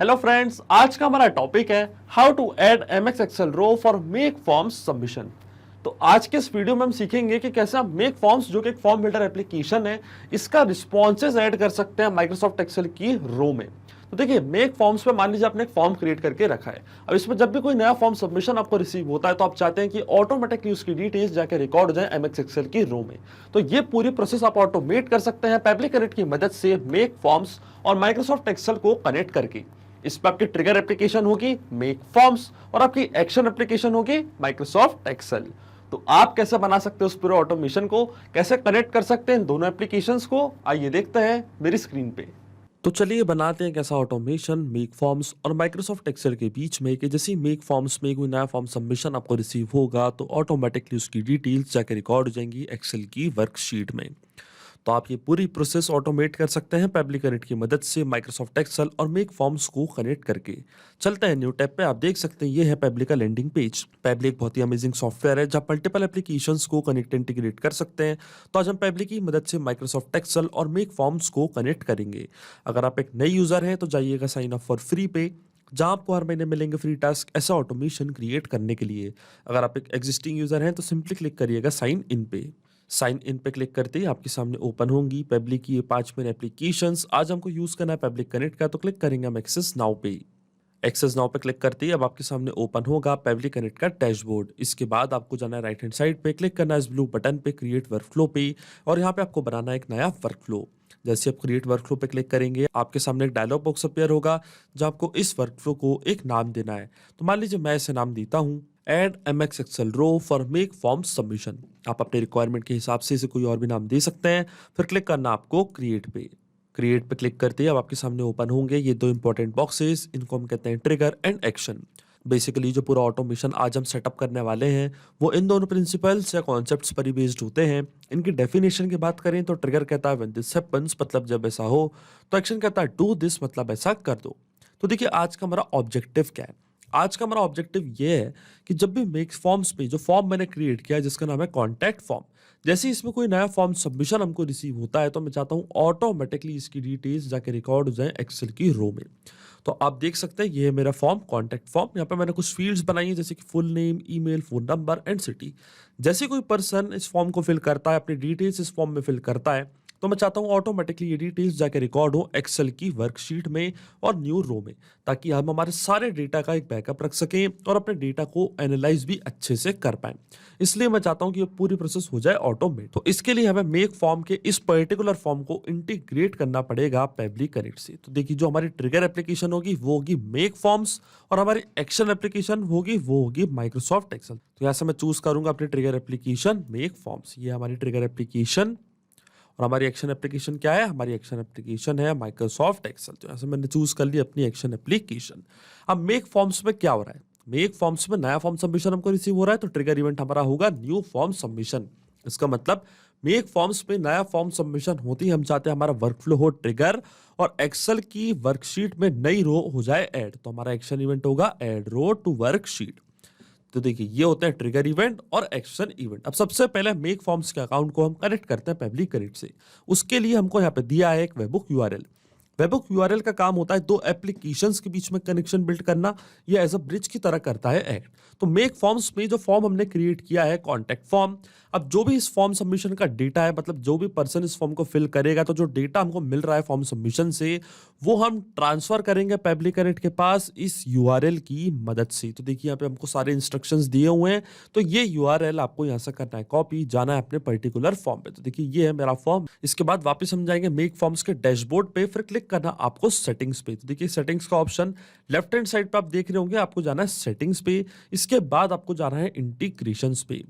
Hello friends, आज का हमारा टॉपिक है how to add MX Excel row for make forms submission. तो आज के इस वीडियो में हम सीखेंगे कि कैसे आप मेक फॉर्म्स, जो कि एक फॉर्म बिल्डर एप्लीकेशन है, इसका रिस्पॉन्सेज ऐड कर सकते हैं माइक्रोसॉफ्ट एक्सेल की रो में। तो देखिए, मेक फॉर्म्स पे मान लीजिए आपने एक फॉर्म क्रिएट करके रखा है। अब इसमें जब भी कोई नया फॉर्म सबमिशन आपको रिसीव होता है तो आप चाहते हैं कि ऑटोमेटिकली उसकी डिटेल्स जाके रिकॉर्ड हो जाए एमएक्स एक्सेल की रो में। तो ये पूरी प्रोसेस आप ऑटोमेट कर सकते हैं पेबली कनेक्ट की मदद से मेक फॉर्म्स और माइक्रोसॉफ्ट एक्सेल को कनेक्ट करके। इस पर आपकी ट्रिगर एप्लीकेशन होगी मेक फॉर्म्स और आपकी एक्शन एप्लीकेशन होगी माइक्रोसॉफ्ट एक्सेल। तो आप कैसे बना सकते हो उस पूरे ऑटोमेशन को, कैसे कनेक्ट कर सकते हैं इन दोनों एप्लीकेशंस को, आइए देखते हैं मेरी स्क्रीन पे। तो चलिए बनाते हैं कैसा ऑटोमेशन मेक फॉर्म्स और माइक्रोसॉफ्ट एक्सेल के बीच में, कि जैसे मेक फॉर्म्स में कोई नया फॉर्म सबमिशन आपको रिसीव होगा तो ऑटोमेटिकली उसकी डिटेल्स जाकर रिकॉर्ड हो जाएंगी एक्सेल की वर्कशीट में। तो आप ये पूरी प्रोसेस ऑटोमेट कर सकते हैं पेबली कनेक्ट की मदद से माइक्रोसॉफ्ट एक्सेल और मेक फॉर्म्स को कनेक्ट करके। चलते हैं न्यू टैब पे। आप देख सकते हैं ये है पेबली का लैंडिंग पेज। पेबली एक बहुत ही अमेजिंग सॉफ्टवेयर है जहां मल्टीपल एप्लीकेशंस को कनेक्ट इंटीग्रेट कर सकते हैं। तो आज हम पेबली की मदद से माइक्रोसॉफ्ट एक्सेल और मेक फॉर्म्स को कनेक्ट करेंगे। अगर आप एक नए यूजर हैं तो जाइएगा साइन अप फॉर फ्री पे, जहां आपको हर महीने मिलेंगे फ्री टास्क ऐसा ऑटोमेशन क्रिएट करने के लिए। अगर आप एक एग्जिस्टिंग यूजर हैं तो सिंपली क्लिक करिएगा साइन इन पे। साइन इन पे क्लिक करते ही आपके सामने ओपन होंगी पेबली की ये 5 मेन एप्लीकेशंस। आज हमको यूज करना है पेबली कनेक्ट का, तो क्लिक करेंगे हम एक्सेस नाउ पे। एक्सेस नाउ पे क्लिक करते ही अब आपके सामने ओपन होगा पेबली कनेक्ट का डैशबोर्ड। इसके बाद आपको जाना है राइट हैंड साइड पे, क्लिक करना है इस ब्लू बटन पे क्रिएट वर्कफ्लो पे, और यहाँ पे आपको बनाना है एक नया वर्कफ्लो। जैसे आप क्रिएट वर्कफ्लो पे क्लिक करेंगे आपके सामने एक डायलॉग बॉक्स अपीयर होगा जहाँ आपको इस वर्कफ्लो को एक नाम देना है। तो मान लीजिए मैं इसे नाम देता हूँ add MX Excel row for make form submission. आप अपने रिक्वायरमेंट के हिसाब से इसे कोई और भी नाम दे सकते हैं। फिर क्लिक करना आपको क्रिएट पे। क्रिएट पे क्लिक करते ही अब आपके सामने ओपन होंगे ये दो इंपॉर्टेंट बॉक्सेस, इनको हम कहते हैं ट्रिगर एंड एक्शन। बेसिकली जो पूरा ऑटोमेशन आज हम सेटअप करने वाले हैं वो इन दोनों प्रिंसिपल्स या कॉन्सेप्ट्स पर ही बेस्ड होते हैं। इनकी डेफिनेशन की बात करें तो ट्रिगर कहता है व्हेन दिस हैपेंस, मतलब जब ऐसा हो। तो एक्शन कहता है डू दिस, मतलब ऐसा कर दो। तो देखिए आज का हमारा ऑब्जेक्टिव क्या है। आज का हमारा ऑब्जेक्टिव ये है कि जब भी मेक फॉर्म्स पे जो फॉर्म मैंने क्रिएट किया है जिसका नाम है कॉन्टैक्ट फॉर्म, जैसे ही इसमें कोई नया फॉर्म सबमिशन हमको रिसीव होता है तो मैं चाहता हूँ ऑटोमेटिकली इसकी डिटेल्स जाके रिकॉर्ड हो जाए एक्सेल की रो में। तो आप देख सकते हैं ये है मेरा फॉर्म कॉन्टैक्ट फॉर्म। यहाँ पे मैंने कुछ फील्ड्स बनाई है जैसे कि full name, email, phone number and city. जैसे कोई पर्सन इस फॉर्म को फिल करता है, अपनी डिटेल्स इस फॉर्म में फिल करता है, तो मैं चाहता हूँ ऑटोमेटिकली ये डिटेल्स जाके रिकॉर्ड हो एक्सेल की वर्कशीट में और न्यू रो में, ताकि हम हमारे सारे डेटा का एक बैकअप रख सकें और अपने डेटा को एनालाइज भी अच्छे से कर पाएं। इसलिए मैं चाहता हूँ कि ये पूरी प्रोसेस हो जाए ऑटोमेट। तो इसके लिए हमें मेक फॉर्म के इस पर्टिकुलर फॉर्म को इंटीग्रेट करना पड़ेगा पेबली कनेक्ट से। तो देखिए जो हमारी ट्रिगर एप्लीकेशन होगी वो होगी मेक फॉर्म्स और हमारी एक्शन एप्लीकेशन होगी वो होगी माइक्रोसॉफ्ट एक्सेल। तो यहाँ से मैं चूज करूंगा अपनी ट्रिगर एप्लीकेशन मेक फॉर्म्स। ये हमारी ट्रिगर एप्लीकेशन और हमारी एक्शन एप्लीकेशन क्या है, हमारी एक्शन एप्लीकेशन है माइक्रोसॉफ्ट एक्सेल। तो ऐसे मैंने चूज कर ली अपनी एक्शन एप्लीकेशन। अब मेक फॉर्म्स में क्या हो रहा है, मेक फॉर्म्स में नया फॉर्म सबमिशन हमको रिसीव हो रहा है तो ट्रिगर इवेंट हमारा होगा न्यू फॉर्म सबमिशन। इसका मतलब मेक फॉर्म्स में नया फॉर्म सबमिशन होती है हम चाहते हैं हमारा वर्कफ्लो हो ट्रिगर और एक्सेल की वर्कशीट में नई रो हो जाए ऐड। तो हमारा एक्शन इवेंट होगा ऐड रो टू वर्कशीट। तो देखिए ये होता है ट्रिगर इवेंट और एक्शन इवेंट। अब सबसे पहले मेक फॉर्म्स के अकाउंट को हम कनेक्ट करते हैं पेबली कनेक्ट से। उसके लिए हमको यहाँ पे दिया है एक वेबबुक यूआरएल। वेबबुक यूआरएल का काम होता है दो एप्लीकेशंस के बीच में कनेक्शन बिल्ड करना, ये एज अ ब्रिज की तरह करता है ऐड। तो मेक फॉर्म्स में जो फॉर्म हमने क्रिएट किया है कॉन्टैक्ट फॉर्म, अब जो भी इस फॉर्म सबमिशन का डेटा है, मतलब जो भी पर्सन इस फॉर्म को फिल करेगा, तो जो डेटा हमको मिल रहा है फॉर्म सबमिशन से वो हम ट्रांसफर करेंगे पेबली कनेक्ट के पास इस यूआरएल की मदद से। तो देखिए यहाँ पे हमको सारे इंस्ट्रक्शंस दिए हुए हैं। तो ये यूआरएल आपको यहाँ से करना है कॉपी, जाना है अपने पर्टिकुलर फॉर्म पे। तो देखिए ये है मेरा फॉर्म। इसके बाद वापस हम जाएंगे मेक फॉर्म्स के डैशबोर्ड पे, फिर क्लिक करना आपको सेटिंग्स पे। तो देखिए सेटिंग्स का ऑप्शन लेफ्ट हैंड साइड पे आप देख रहे होंगे, आपको जाना है सेटिंग्स पे। इसके बाद आपको जाना है इंटीग्रेशंस पे।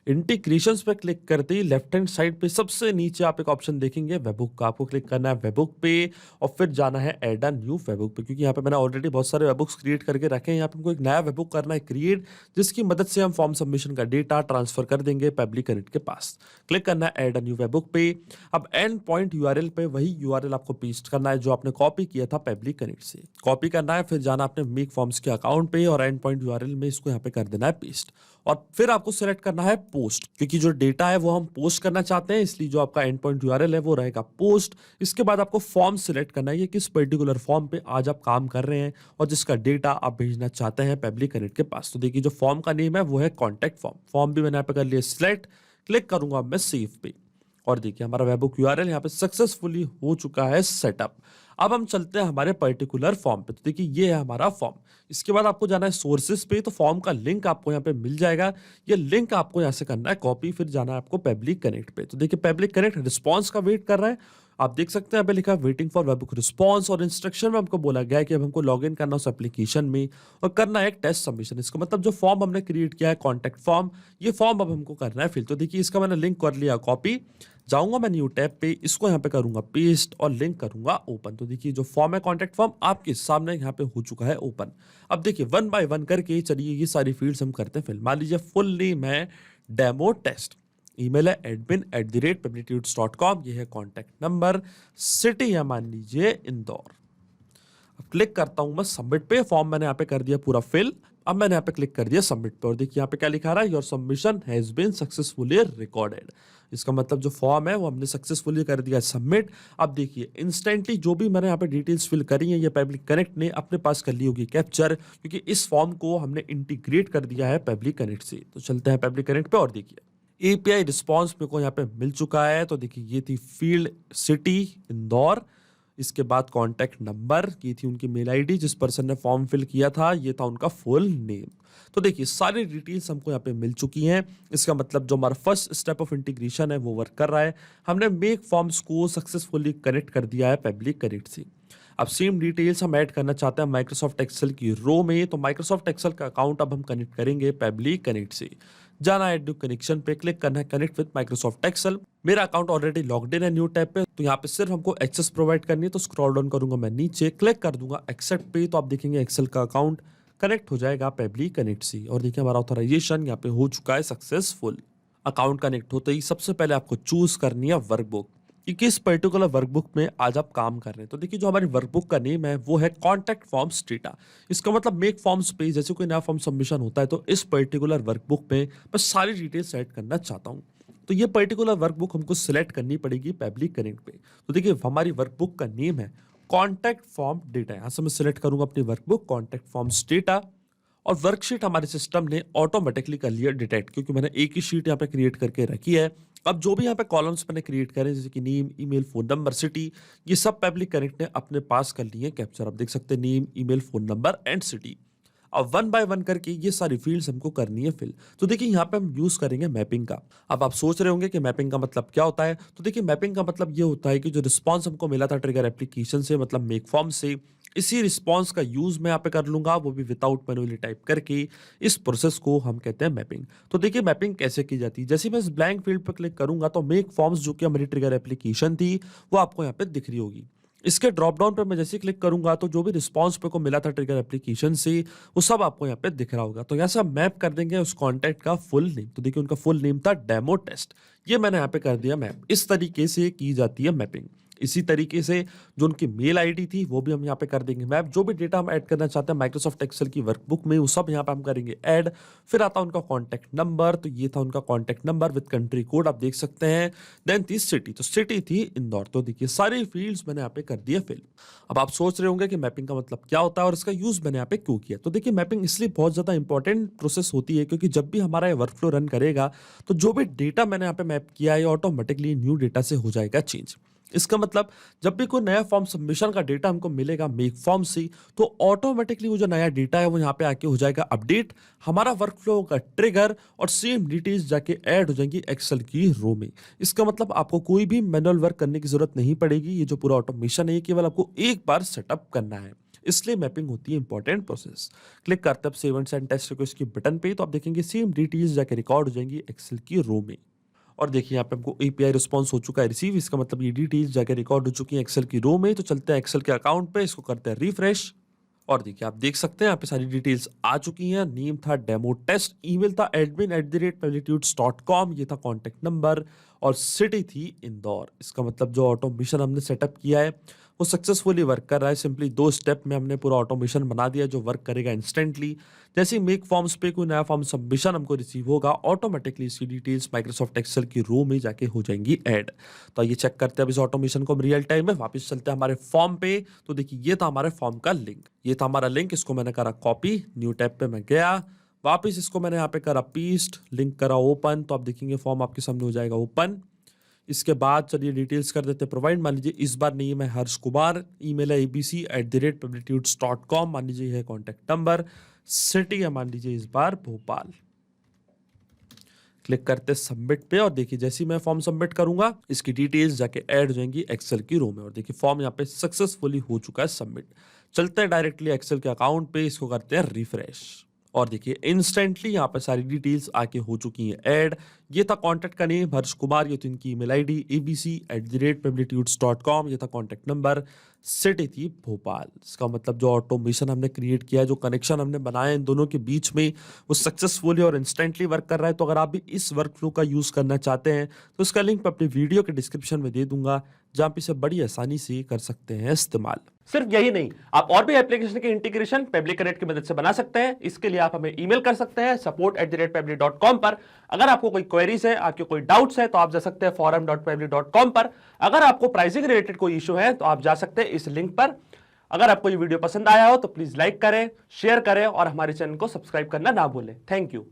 इंटीग्रेशंस पे क्लिक करते ही लेफ्ट हैंड साइड पे सबसे नीचे आप एक ऑप्शन देखेंगे वेबबुक का, आपको क्लिक करना है वेबबुक पे और फिर जाना है ऐड अ न्यू वेबबुक पे, क्योंकि यहाँ पे मैंने ऑलरेडी बहुत सारे वेबबुक्स क्रिएट करके रखे हैं। यहाँ पे हमको एक नया वेबबुक करना है क्रिएट, जिसकी मदद से हम फॉर्म सबमिशन का डेटा ट्रांसफर कर देंगे पेबली कनेक्ट के पास। क्लिक करना है ऐड अ न्यू वेबबुक पे। अब एंड पॉइंट यूआरएल पे वही यूआरएल आपको पेस्ट करना है जो आपने कॉपी किया था पेबली कनेक्ट से। कॉपी करना है, फिर जाना अपने मेक फॉर्म्स के अकाउंट पे और एंड पॉइंट यूआरएल में इसको यहाँ पे कर देना है पेस्ट। और फिर आपको सिलेक्ट करना है पोस्ट, क्योंकि जो डेटा है वो हम पोस्ट करना चाहते हैं, इसलिए जो आपका एंड पॉइंट यूआरएल है वो रहेगा पोस्ट। इसके बाद आपको फॉर्म सिलेक्ट करना है, ये किस पर्टिकुलर फॉर्म पे आज आप काम कर रहे हैं और जिसका डेटा आप भेजना चाहते हैं पब्लिक कनेक्ट के पास। तो देखिए जो फॉर्म का नेम है वो है कॉन्टैक्ट फॉर्म। फॉर्म भी मैंने यहाँ पे कर लिया सिलेक्ट, क्लिक करूंगा मैं सेव पे, और देखिए हमारा वेबबुक यूआरएल यहाँ पे सक्सेसफुली हो चुका है सेटअप। अब हम चलते हैं हमारे पर्टिकुलर फॉर्म पे। तो देखिए ये है हमारा फॉर्म। इसके बाद आपको जाना है सोर्सेज पे, तो फॉर्म का लिंक आपको यहाँ पे मिल जाएगा। ये लिंक आपको यहाँ से करना है कॉपी, फिर जाना है आपको पब्लिक कनेक्ट पे। तो देखिए पब्लिक कनेक्ट रिस्पॉन्स का वेट कर रहा है। आप देख सकते हैं यहाँ पे लिखा है वेटिंग फॉर वेबबुक रिस्पॉन्स, और इंस्ट्रक्शन में हमको बोला गया है कि अब हमको लॉग इन करना उस एप्लीकेशन में और करना है एक टेस्ट सबमिशन। इसका मतलब जो फॉर्म हमने क्रिएट किया है कॉन्टैक्ट फॉर्म, ये फॉर्म अब हमको करना है फिल। तो देखिए इसका मैंने लिंक कर लिया कॉपी, जाऊंगा मैं न्यू टैब पे, इसको यहाँ पे करूंगा पेस्ट और लिंक करूंगा ओपन। तो देखिए जो फॉर्म है कॉन्टैक्ट फॉर्म आपके सामने यहाँ पे हो चुका है ओपन। अब देखिए वन बाय वन करके चलिए ये सारी फील्ड्स हम करते हैं फिल। मान लीजिए फुल नेम है डेमो टेस्ट, ईमेल है admin@publictutors.com, ये है कॉन्टैक्ट नंबर, सिटी है मान लीजिए इंदौर। अब क्लिक करता हूं मैं सबमिट पे, फॉर्म मैंने यहाँ पे कर दिया पूरा फिल। अब मैंने यहाँ पे क्लिक कर दिया सबमिट पे, और देखिए यहाँ पे क्या लिखा रहा है, your submission has been successfully recorded. इसका मतलब जो फॉर्म है वो हमने सक्सेसफुली कर दिया सबमिट। अब देखिए इंस्टेंटली जो भी मैंने यहाँ पे डिटेल्स फिल करी है, ये पब्लिक कनेक्ट ने अपने पास कर ली होगी कैप्चर, क्योंकि इस फॉर्म को हमने इंटीग्रेट कर दिया है पब्लिक कनेक्ट से। तो चलते हैं पब्लिक कनेक्ट पे, और देखिए एपीआई रिस्पॉन्स मेरे को यहाँ पे मिल चुका है। तो देखिए ये थी फील्ड सिटी इंदौर, इसके बाद कॉन्टैक्ट नंबर, ये थी उनकी मेल आईडी, जिस पर्सन ने फॉर्म फिल किया था ये था उनका फुल नेम। तो देखिए सारी डिटेल्स हमको यहाँ पे मिल चुकी हैं। इसका मतलब जो हमारा फर्स्ट स्टेप ऑफ इंटीग्रेशन है वो वर्क कर रहा है। हमने मेक फॉर्म्स को सक्सेसफुली कनेक्ट कर दिया है पब्लिक कनेक्ट से। अब सेम डिटेल्स हम ऐड करना चाहते हैं माइक्रोसॉफ्ट एक्सेल की रो में, तो माइक्रोसॉफ्ट एक्सेल का अकाउंट अब हम कनेक्ट करेंगे पब्लिक कनेक्ट से। जाना है न्यू कनेक्शन पे, क्लिक करना है कनेक्ट विद माइक्रोसॉफ्ट एक्सेल। मेरा अकाउंट ऑलरेडी लॉग्ड इन है न्यू टैब पे, तो यहाँ पे सिर्फ हमको एक्सेस प्रोवाइड करनी है। तो स्क्रॉल डाउन करूंगा मैं नीचे, क्लिक कर दूंगा एक्सेप्ट पे, तो आप देखेंगे एक्सेल का अकाउंट कनेक्ट हो जाएगा पब्लिक कनेक्ट से। और देखिए हमारा ऑथराइजेशन यहाँ पे हो चुका है सक्सेसफुल। अकाउंट कनेक्ट होते ही सबसे पहले आपको चूज करनी है वर्कबुक, कि किस पर्टिकुलर वर्कबुक में आज आप काम कर रहे हैं। तो देखिए जो हमारी वर्कबुक का नेम है वो है कॉन्टैक्ट फॉर्म्स डेटा। इसका मतलब मेक फॉर्म्स पे जैसे कोई नया फॉर्म सबमिशन होता है, तो इस पर्टिकुलर वर्कबुक में मैं सारी डिटेल्स ऐड करना चाहता हूँ। तो ये पर्टिकुलर वर्कबुक हमको सिलेक्ट करनी पड़ेगी पब्लिक कनेक्ट पे। तो देखिए हमारी वर्कबुक का नेम है कॉन्टैक्ट फॉर्म डेटा। यहाँ से मैं सिलेक्ट करूंगा अपनी वर्कबुक कॉन्टैक्ट फॉर्म्स डेटा, और वर्कशीट हमारे सिस्टम ने ऑटोमेटिकली कर लिया डिटेक्ट, क्योंकि मैंने एक ही शीट यहाँ पे क्रिएट करके रखी है। अब जो भी यहाँ पे कॉलम्स मैंने क्रिएट करे, जैसे कि name, email, phone number, city, ये सब पब्लिक कनेक्ट ने अपने पास कर लिए कैप्चर। अब देख सकते हैं name, email, phone number and city. अब वन बाय वन करके ये सारी फील्ड्स हमको करनी है फिल। तो देखिए यहाँ पे हम यूज करेंगे मैपिंग का। अब आप सोच रहे होंगे कि मैपिंग का मतलब क्या होता है। तो देखिए मैपिंग का मतलब ये होता है कि जो रिस्पॉन्स हमको मिला था ट्रिगर एप्लीकेशन से, मतलब मेक फॉर्म से, इसी रिस्पॉन्स का यूज मैं यहाँ पे कर लूंगा, वो भी विदाउट मैनुअली टाइप करके। इस प्रोसेस को हम कहते हैं मैपिंग। तो देखिए मैपिंग कैसे की जाती है, जैसे मैं इस ब्लैंक फील्ड पर क्लिक करूंगा तो मेक फॉर्म्स जो कि हमारी ट्रिगर एप्लीकेशन थी वो आपको यहाँ पे दिख रही होगी। इसके ड्रॉप डाउन पर मैं जैसे क्लिक करूंगा तो जो भी रिस्पॉन्स पे को मिला था ट्रिगर एप्लीकेशन से वो सब आपको यहाँ पे दिख रहा होगा। तो यहाँ से हम मैप कर देंगे उस कॉन्टैक्ट का फुल नेम। तो देखिए उनका फुल नेम था डेमो टेस्ट, ये मैंने यहाँ पे कर दिया मैप। इस तरीके से की जाती है मैपिंग। इसी तरीके से जो उनकी मेल आईडी थी वो भी हम यहाँ पे कर देंगे मैप। जो भी डेटा हम ऐड करना चाहते हैं माइक्रोसॉफ्ट एक्सेल की वर्कबुक में वो सब यहाँ पे हम करेंगे ऐड। फिर आता उनका कॉन्टैक्ट नंबर, तो ये था उनका contact number with country code, आप देख सकते हैं। देन थी सिटी, तो सिटी थी इंदौर। तो देखिए सारी फील्ड्स मैंने यहाँ पे कर दिया फिल। अब आप सोच रहे होंगे कि मैपिंग का मतलब क्या होता है और इसका यूज मैंने यहाँ पे क्यों किया। तो देखिए मैपिंग इसलिए बहुत ज्यादा इंपॉर्टेंट प्रोसेस होती है क्योंकि जब भी हमारा ये वर्कफ्लो रन करेगा तो जो भी डेटा मैंने यहाँ पे मैप किया है ऑटोमेटिकली न्यू डेटा से हो जाएगा चेंज। इसका मतलब जब भी कोई नया फॉर्म सबमिशन का डेटा हमको मिलेगा मेक फॉर्म से, तो ऑटोमेटिकली वो जो नया डेटा है वो यहाँ पे आके हो जाएगा अपडेट, हमारा वर्कफ्लो का ट्रिगर, और सेम डिटेल्स जाके ऐड हो जाएंगी एक्सेल की रो में। इसका मतलब आपको कोई भी मैनुअल वर्क करने की जरूरत नहीं पड़ेगी। ये जो पूरा ऑटोमेशन है ये केवल आपको एक बार सेटअप करना है, इसलिए मैपिंग होती है इंपॉर्टेंट प्रोसेस। क्लिक करते हैं save and send test request की बटन पे, तो आप देखेंगे सेम डिटेल्स जाके रिकॉर्ड हो जाएंगी एक्सेल की रो में। और देखिए यहाँ पे हमको एपीआई रिस्पांस हो चुका है रिसीव, इसका मतलब ये डिटेल्स जाके रिकॉर्ड हो चुकी है एक्सेल की रो में। तो चलते हैं एक्सेल के अकाउंट पे, इसको करते हैं रिफ्रेश, और देखिए आप देख सकते हैं यहाँ पे सारी डिटेल्स आ चुकी हैं। नेम था डेमो टेस्ट, ईमेल था admin@publictutors.com, ये था कॉन्टैक्ट नंबर, और सिटी थी इंदौर। इसका मतलब जो ऑटोमेशन हमने सेटअप किया है वो सक्सेसफुली वर्क कर रहा है। सिंपली 2 स्टेप में हमने पूरा ऑटोमेशन बना दिया जो वर्क करेगा इंस्टेंटली। जैसे ही मेक फॉर्म्स पे कोई नया फॉर्म सबमिशन हमको रिसीव होगा, ऑटोमेटिकली इसकी डिटेल्स माइक्रोसॉफ्ट एक्सेल की रो में जाके हो जाएंगी ऐड। तो आइए चेक करते हैं अब इस ऑटोमेशन को हम रियल टाइम में। वापस चलते हैं हमारे फॉर्म पे। तो देखिए ये था हमारे फॉर्म का लिंक, ये था हमारा लिंक। इसको मैंने करा कॉपी, न्यू टैब पे मैं गया, वापस इसको मैंने यहाँ पे करा पेस्ट, लिंक करा ओपन। तो आप देखेंगे फॉर्म आपके सामने हो जाएगा ओपन। इसके बाद चलिए डिटेल्स कर देते हैं प्रोवाइड। मान लीजिए इस बार नहीं है, मैं हर्ष कुमार, ईमेल है abc@publitutes.com, मान लीजिए है कॉन्टैक्ट नंबर, सिटी है मान लीजिए इस बार भोपाल। क्लिक करते सबमिट पे और देखिए जैसे ही मैं फॉर्म सबमिट करूंगा इसकी डिटेल्स जाके ऐड हो जाएंगी एक्सेल की रो में। और देखिए फॉर्म यहाँ पे सक्सेसफुली हो चुका है सबमिट। चलते हैं डायरेक्टली एक्सेल के अकाउंट पे, इसको करते हैं रिफ्रेश और देखिए इंस्टेंटली यहाँ पे सारी डिटेल्स आके हो चुकी हैं ऐड। ये था कॉन्टैक्ट का नेम हर्ष कुमार, ये थी इनकी ईमेल आईडी abc@publitutes.com, ये था कॉन्टैक्ट नंबर, सिटी थी भोपाल। इसका मतलब जो ऑटोमेशन हमने क्रिएट किया है, जो कनेक्शन हमने बनाया इन दोनों के बीच में, वो सक्सेसफुली और इंस्टेंटली वर्क कर रहा है। तो अगर आप भी इस वर्क फ्लो का यूज करना चाहते हैं तो इसका लिंक मैं अपनी वीडियो के डिस्क्रिप्शन में दे दूंगा, जहां पे इसे बड़ी आसानी से कर सकते हैं इस्तेमाल। सिर्फ यही नहीं, आप और भी एप्लीकेशन के इंटीग्रेशन पेबली कनेक्ट की मदद से बना सकते हैं। इसके लिए आप हमें ईमेल कर सकते हैं support@pebble.com पर। अगर आपको कोई क्वेरीज है, आपके कोई डाउट्स है तो आप जा सकते हैं forum.pebble.com पर। अगर आपको प्राइसिंग रिलेटेड कोई इशू है तो आप जा सकते हैं इस लिंक पर। अगर आपको ये वीडियो पसंद आया हो तो प्लीज लाइक करें, शेयर करें और हमारे चैनल को सब्सक्राइब करना ना भूलें। Thank you.